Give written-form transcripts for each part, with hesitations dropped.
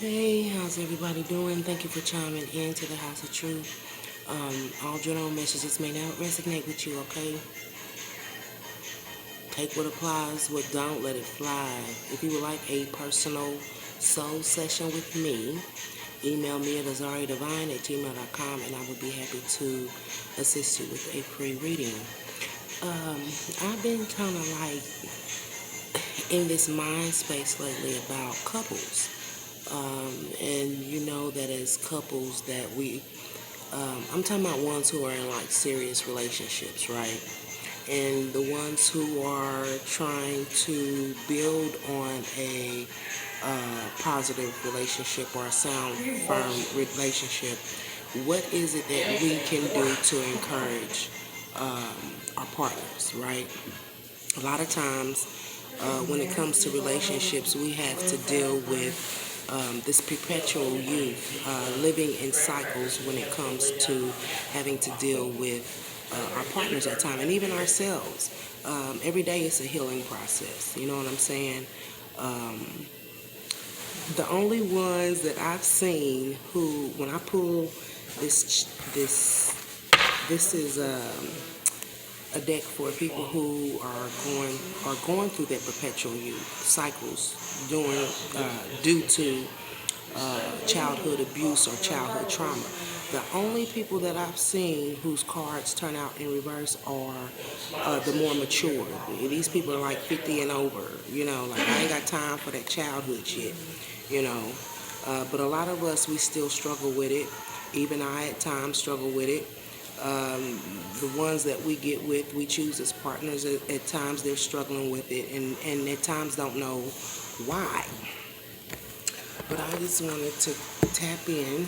Hey, how's everybody doing? Thank you for chiming in to the House of Truth. All general messages may not resonate with you, okay? Take what applies, what don't, let it fly. If you would like a personal soul session with me, email me at AZARIADEVINE@gmail.com and I would be happy to assist you with a free reading. I've been kind of like in this mind space lately about couples. And you know that as couples that I'm talking about ones who are in like serious relationships, right? And the ones who are trying to build on a positive relationship or a sound, firm relationship. What is it that we can do to encourage our partners, right? A lot of times, when it comes to relationships, we have to deal with this perpetual youth, living in cycles when it comes to having to deal with our partners at times and even ourselves. Every day is a healing process. You know what I'm saying? The only ones that I've seen who, when I pull this is a deck for people who are going through their perpetual youth cycles due to childhood abuse or childhood trauma. The only people that I've seen whose cards turn out in reverse are the more mature. These people are like 50 and over. You know, like I ain't got time for that childhood shit. You know, but a lot of us, we still struggle with it. Even I at times struggle with it. The ones that we get with, we choose as partners. At times they're struggling with it, and at times don't know why. But I just wanted to tap in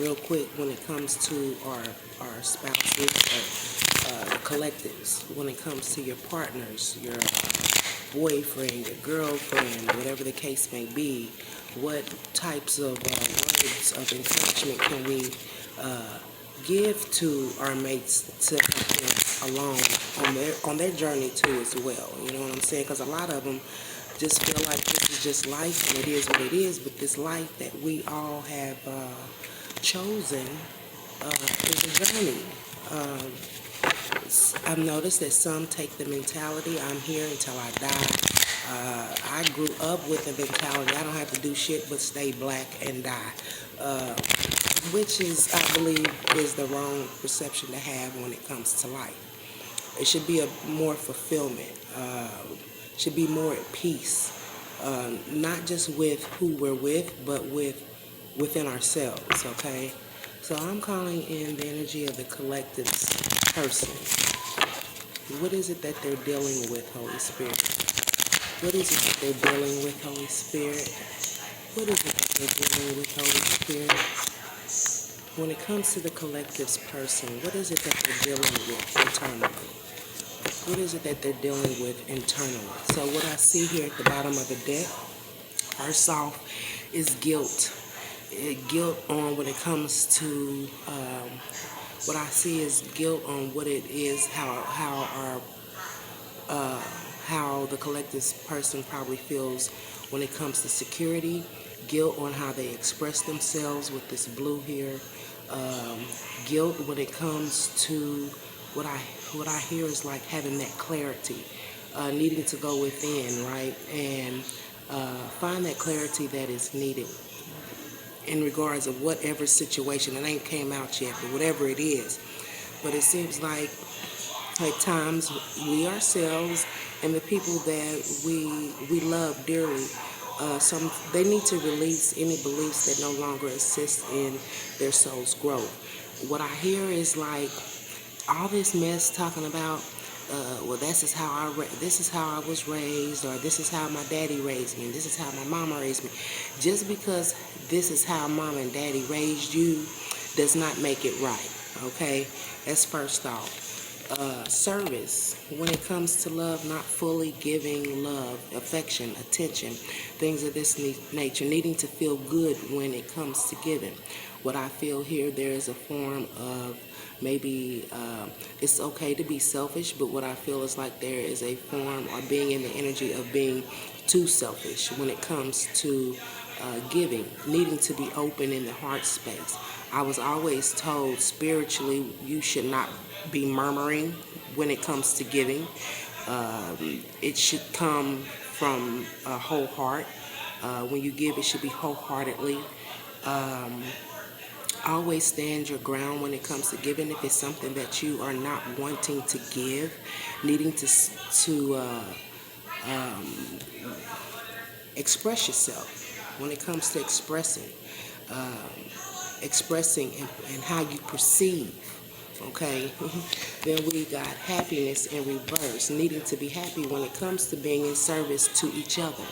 real quick when it comes to our spouses, or collectives. When it comes to your partners, your boyfriend, your girlfriend, whatever the case may be, what types of words of encouragement can we give to our mates to help them along on their journey too as well? You know what I'm saying? Because a lot of them just feel like this is just life and it is what it is. But this life that we all have chosen is a journey. I've noticed that some take the mentality, I'm here until I die. I grew up with the mentality, I don't have to do shit but stay black and die. Which is, I believe, is the wrong perception to have when it comes to life. It should be a more fulfillment, should be more at peace, not just with who we're with, but within ourselves, okay? So I'm calling in the energy of the collective person. What is it that they're dealing with, Holy Spirit? What is it that they're dealing with, Holy Spirit? What is it that they're dealing with, Holy Spirit? When it comes to the collective's person, what is it that they're dealing with internally? What is it that they're dealing with internally? So what I see here at the bottom of the deck, first off, is guilt. Guilt on when it comes to what I see is guilt on what it is, how the collective person probably feels when it comes to security. Guilt on how they express themselves with this blue here. Guilt when it comes to what I hear is like having that clarity, needing to go within, right, and find that clarity that is needed in regards of whatever situation. It ain't came out yet, but whatever it is. But it seems like at times we ourselves and the people that we love dearly, they need to release any beliefs that no longer assist in their soul's growth. What I hear is like all this mess talking about, well, this is how I was raised, or this is how my daddy raised me, and this is how my mama raised me. Just because this is how mom and daddy raised you does not make it right. Okay, that's first off. Service, when it comes to love, not fully giving love, affection, attention, things of this nature, needing to feel good when it comes to giving. What I feel here, there is a form of maybe it's okay to be selfish, but what I feel is like there is a form or being in the energy of being too selfish when it comes to giving, needing to be open in the heart space. I was always told spiritually you should not be murmuring when it comes to giving. It should come from a whole heart. When you give, it should be wholeheartedly. Always stand your ground when it comes to giving. If it's something that you are not wanting to give, needing to express yourself. When it comes to expressing and how you perceive. Okay, then we got happiness in reverse, needing to be happy when it comes to being in service to each other.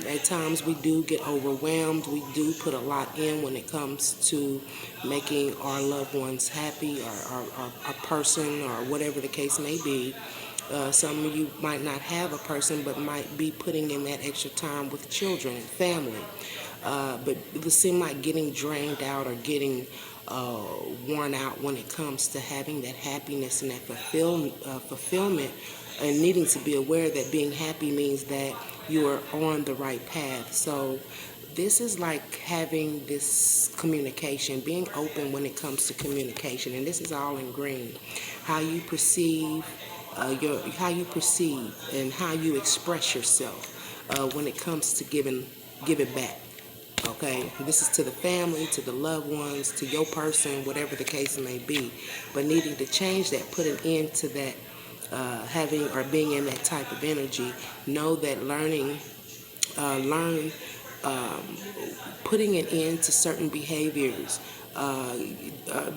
At times we do get overwhelmed. We do put a lot in when it comes to making our loved ones happy, or a person, or whatever the case may be. Some of you might not have a person, but might be putting in that extra time with children and family. But it would seem like getting drained out or getting worn out when it comes to having that happiness and that fulfillment, and needing to be aware that being happy means that you are on the right path. So this is like having this communication, being open when it comes to communication, and this is all in green. How you perceive how you perceive and how you express yourself when it comes to giving back. Okay, this is to the family, to the loved ones, to your person, whatever the case may be. But needing to change that, put an end to that, having or being in that type of energy. Know that putting an end to certain behaviors,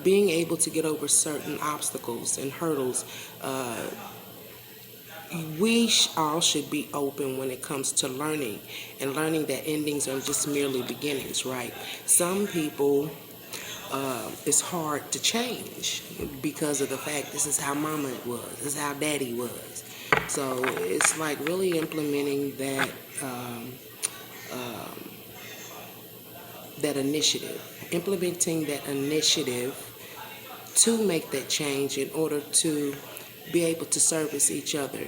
being able to get over certain obstacles and hurdles. We all should be open when it comes to learning, and learning that endings are just merely beginnings, right? Some people, it's hard to change because of the fact this is how mama was, this is how daddy was. So it's like really implementing that implementing that initiative to make that change in order to be able to service each other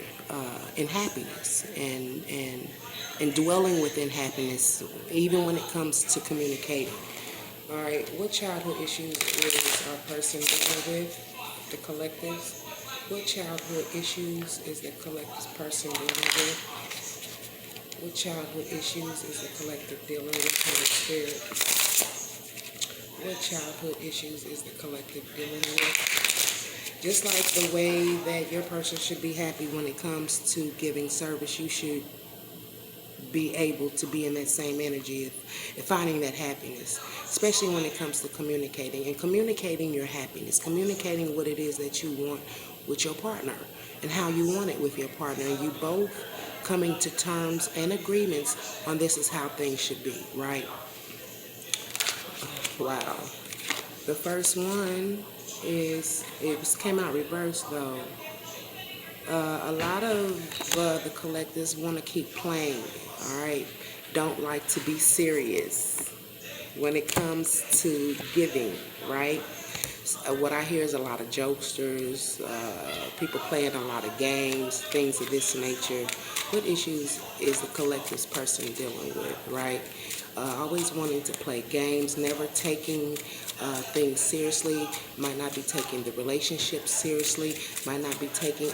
in happiness, and dwelling within happiness, even when it comes to communicating. All right, what childhood issues is our person dealing with, the collectives? What childhood issues is the collective person dealing with? What childhood issues is the collective dealing with in the spirit? What childhood issues is the collective dealing with? Just like the way that your person should be happy when it comes to giving service, you should be able to be in that same energy and finding that happiness, especially when it comes to communicating and communicating your happiness, communicating what it is that you want with your partner and how you want it with your partner, and you both coming to terms and agreements on this is how things should be, right? Wow. The first one came out reversed though. A lot of the collectives want to keep playing, all right? Don't like to be serious when it comes to giving, right? What I hear is a lot of jokesters, people playing a lot of games, things of this nature. What issues is the collective's person dealing with, right? Always wanting to play games, never taking things seriously, might not be taking the relationship seriously, might not be taking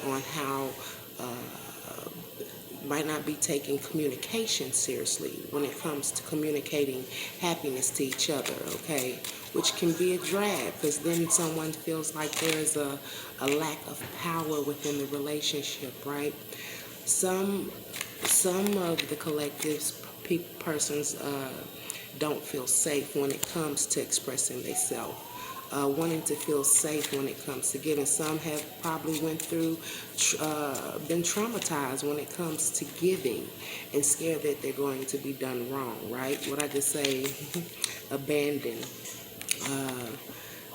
might not be taking communication seriously when it comes to communicating happiness to each other, okay? Which can be a drag, because then someone feels like there's a lack of power within the relationship, right? Some of the collectives, persons don't feel safe when it comes to expressing themselves. Wanting to feel safe when it comes to giving. Some have probably went through, been traumatized when it comes to giving, and scared that they're going to be done wrong, right? What I just say, abandoned.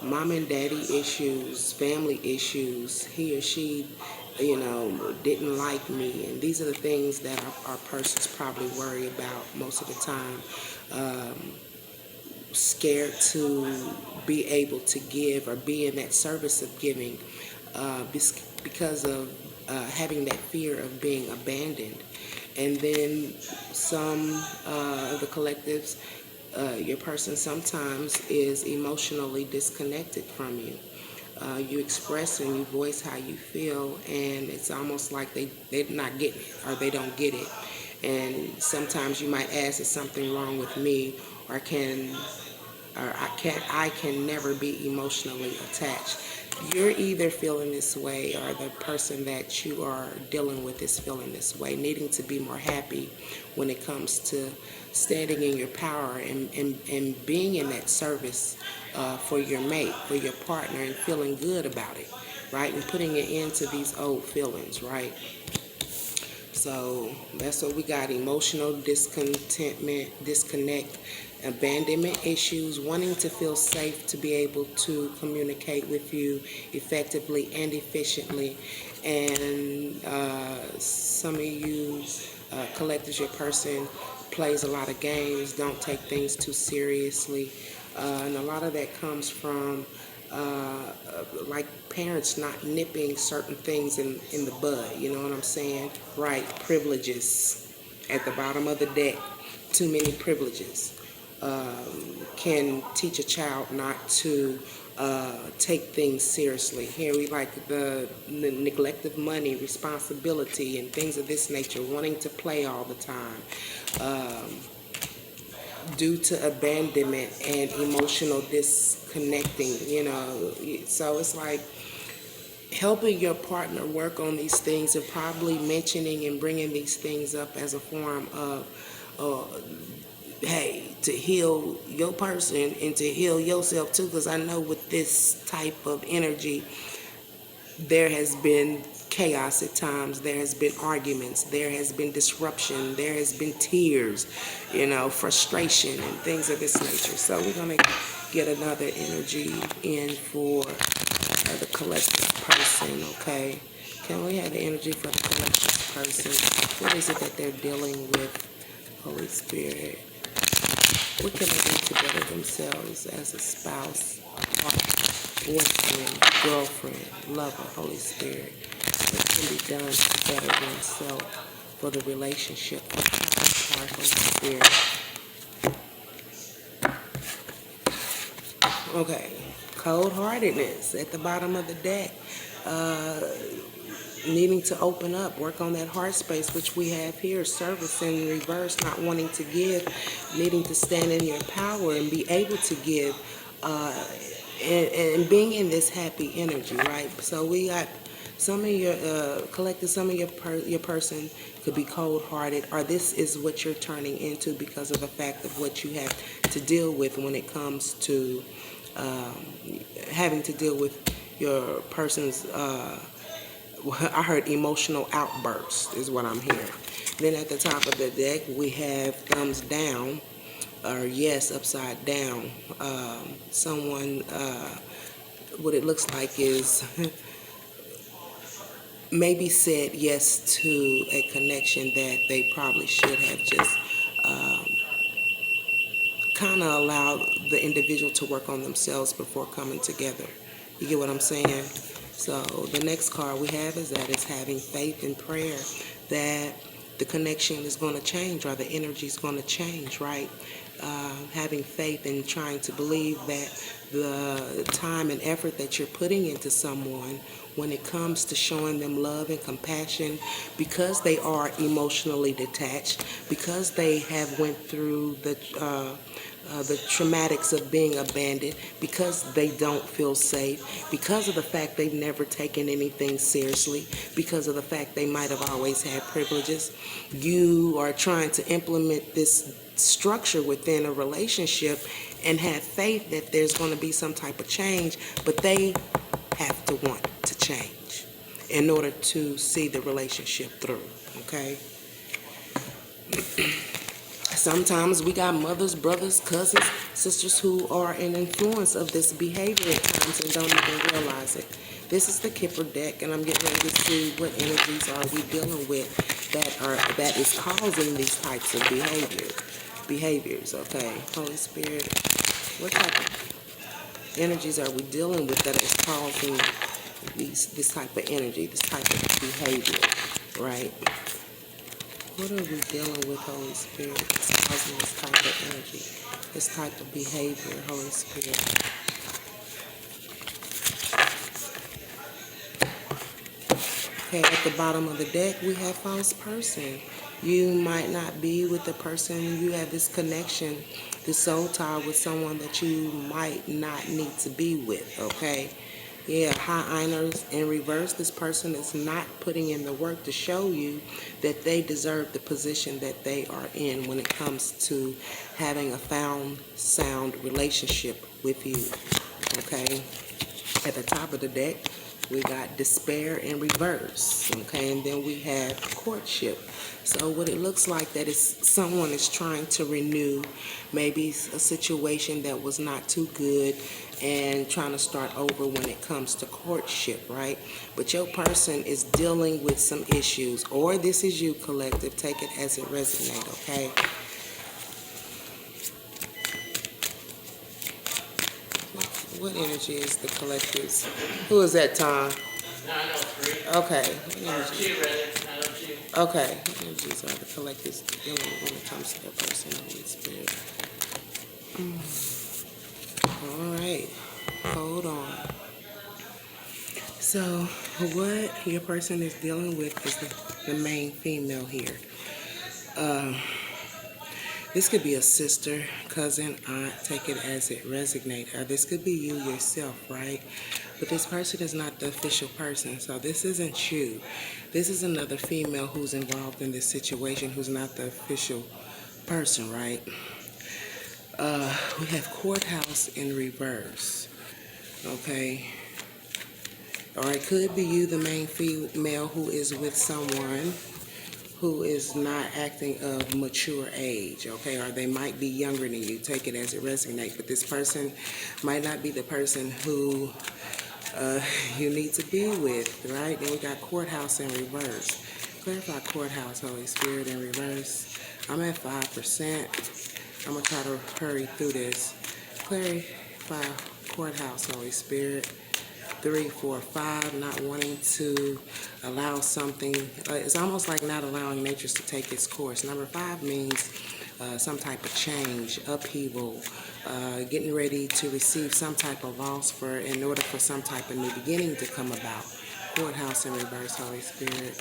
Mom and daddy issues, family issues, he or she, didn't like me. And these are the things that our persons probably worry about most of the time. Scared to be able to give or be in that service of giving because of having that fear of being abandoned. And then some of the collectives, your person sometimes is emotionally disconnected from you. You express and you voice how you feel, and it's almost like they're not getting it, or they don't get it. And sometimes you might ask, is something wrong with me, or I can never be emotionally attached. You're either feeling this way, or the person that you are dealing with is feeling this way, needing to be more happy when it comes to standing in your power and being in that service for your mate, for your partner, and feeling good about it, right? And putting an end to these old feelings, right? So that's what we got: emotional discontentment, disconnect, abandonment issues, wanting to feel safe to be able to communicate with you effectively and efficiently. And some of you collectors, your person plays a lot of games, don't take things too seriously. And a lot of that comes from like parents not nipping certain things in the bud, you know what I'm saying? Right, privileges at the bottom of the deck, too many privileges can teach a child not to take things seriously. Here we like the neglect of money, responsibility, and things of this nature, wanting to play all the time. Due to abandonment and emotional disconnecting, you know. So it's like helping your partner work on these things, and probably mentioning and bringing these things up as a form of, hey, to heal your person and to heal yourself too. Because I know with this type of energy, there has been chaos at times, there has been arguments, there has been disruption, there has been tears, you know, frustration and things of this nature. So we're going to get another energy in for the collective person, okay? Can we have the energy for the collective person? What is it that they're dealing with, Holy Spirit? What can they do to better themselves as a spouse, boyfriend, girlfriend, lover, Holy Spirit? What can be done to better themselves for the relationship, for the heart, Holy Spirit? Okay, cold-heartedness at the bottom of the deck. Needing to open up, work on that heart space, which we have here. Service in reverse, not wanting to give, needing to stand in your power and be able to give, and being in this happy energy, right? So we got some of your collective, some of your person could be cold-hearted, or this is what you're turning into because of the fact of what you have to deal with when it comes to having to deal with your person's I heard emotional outbursts is what I'm hearing. Then at the top of the deck, we have thumbs down, or yes, upside down. Someone, what it looks like is maybe said yes to a connection that they probably should have just kind of allowed the individual to work on themselves before coming together. You get what I'm saying? So the next card we have is that it's having faith and prayer that the connection is going to change, or the energy is going to change, right? Having faith and trying to believe that the time and effort that you're putting into someone when it comes to showing them love and compassion, because they are emotionally detached, because they have went through the traumatics of being abandoned, because they don't feel safe, because of the fact they've never taken anything seriously, because of the fact they might have always had privileges. You are trying to implement this structure within a relationship and have faith that there's going to be some type of change, but they have to want to change in order to see the relationship through, okay? Sometimes we got mothers, brothers, cousins, sisters who are an influence of this behavior at times and don't even realize it. This is the Kipper deck, and I'm getting ready to see what energies are we dealing with that is causing these types of behaviors. Okay, Holy Spirit, what type of energies are we dealing with that is causing this type of energy, this type of behavior, right? What are we dealing with, Holy Spirit? It's causing this type of energy, this type of behavior, Holy Spirit. Okay, at the bottom of the deck, we have false person. You might not be with the person. You have this connection, this soul tie with someone that you might not need to be with, okay? Yeah, high einers in reverse. This person is not putting in the work to show you that they deserve the position that they are in when it comes to having a found sound relationship with you, okay? At the top of the deck, we got despair in reverse, okay, and then we have courtship. So what it looks like that is someone is trying to renew maybe a situation that was not too good and trying to start over when it comes to courtship, right? But your person is dealing with some issues, or this is you, collective. Take it as it resonates, okay? What energy is the collective's? Who is that, Tom? 903. Okay. Okay. What energies are the collectives dealing with when it comes to their person, Holy Spirit? All right. Hold on. So, what your person is dealing with is the main female here. This could be a sister, cousin, aunt, take it as it resonates. Or this could be you yourself, right? But this person is not the official person, so this isn't you. This is another female who's involved in this situation who's not the official person, right? We have courthouse in reverse, okay? Or it could be you, the main female, who is with someone who is not acting of mature age, okay? Or they might be younger than you. Take it as it resonates. But this person might not be the person who you need to be with, right? Then we got courthouse in reverse. Clarify courthouse, Holy Spirit, in reverse. I'm at 5%. I'm going to try to hurry through this. Clarify courthouse, Holy Spirit. 3, 4, 5, not wanting to allow something. It's almost like not allowing nature to take its course. Number 5 means some type of change, upheaval, getting ready to receive some type of loss in order for some type of new beginning to come about. Courthouse in reverse, Holy Spirit.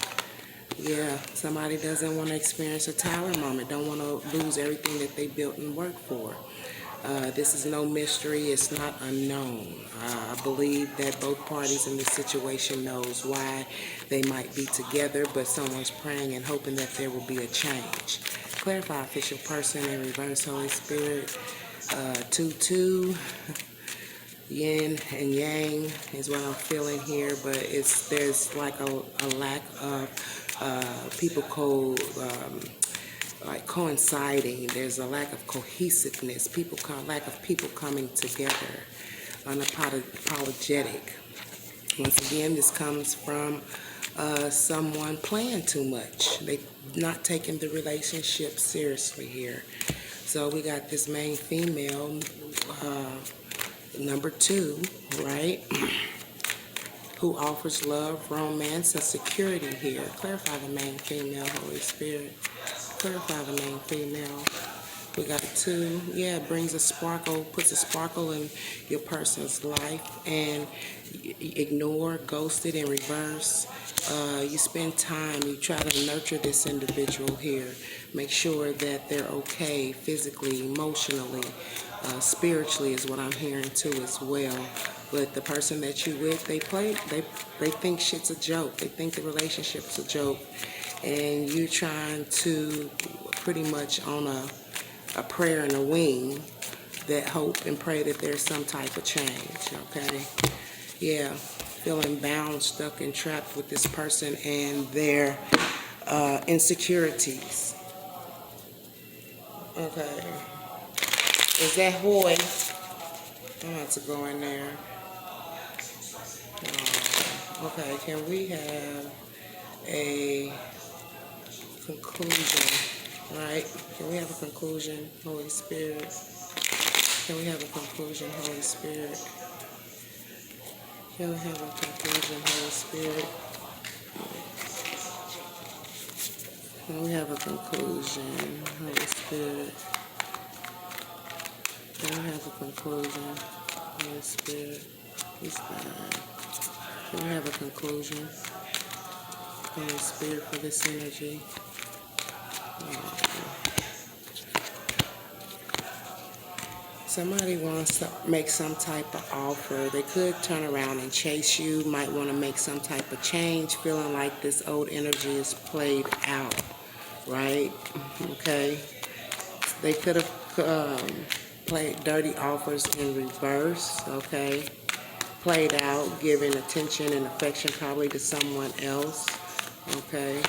Yeah, somebody doesn't want to experience a tower moment, don't want to lose everything that they built and worked for. This is no mystery. It's not unknown. I believe that both parties in this situation knows why they might be together, but someone's praying and hoping that there will be a change. Clarify official person in reverse, Holy Spirit. 2-2, yin and yang is what I'm feeling here, but there's like a lack of people like coinciding. There's a lack of cohesiveness. Lack of people coming together, unapologetic. Once again, this comes from someone playing too much. They not taking the relationship seriously here. So we got this main female, number 2, right? Who offers love, romance, and security here. Clarify the main female, Holy Spirit. Clarify the main female. We got 2. Yeah, it brings a sparkle, puts a sparkle in your person's life, and ignore, ghosted in reverse. You spend time, you try to nurture this individual here. Make sure that they're okay physically, emotionally, spiritually is what I'm hearing too as well. But the person that you with, they think shit's a joke. They think the relationship's a joke. And you're trying to pretty much on a prayer and a wing that hope and pray that there's some type of change, okay? Yeah, feeling bound, stuck, and trapped with this person and their insecurities. Okay. Is that Hoy? I have to go in there. Okay, can we have a conclusion, right? Can we have a conclusion, Holy Spirit? Can we have a conclusion, Holy Spirit? Can we have a conclusion, Holy Spirit? And we have a conclusion. Holy Spirit. And we have a conclusion. Holy Spirit. He's fine. And we have a conclusion. Holy Spirit for this energy. Somebody wants to make some type of offer. They could turn around and chase you. Might want to make some type of change, feeling like this old energy is played out, right? Okay. They could have played dirty offers in reverse, okay? Played out, giving attention and affection probably to someone else, okay?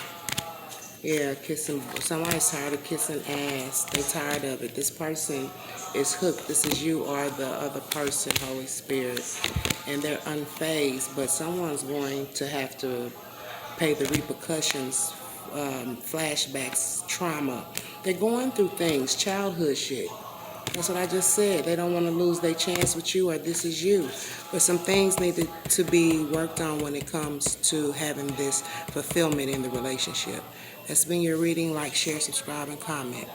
Yeah, kissing. Somebody's tired of kissing ass. They tired of it. This person is hooked. This is you or the other person, Holy Spirit. And they're unfazed, but someone's going to have to pay the repercussions, flashbacks, trauma. They're going through things, childhood shit. That's what I just said. They don't want to lose their chance with you, or this is you. But some things need to be worked on when it comes to having this fulfillment in the relationship. That's been your reading. Like, share, subscribe, and comment.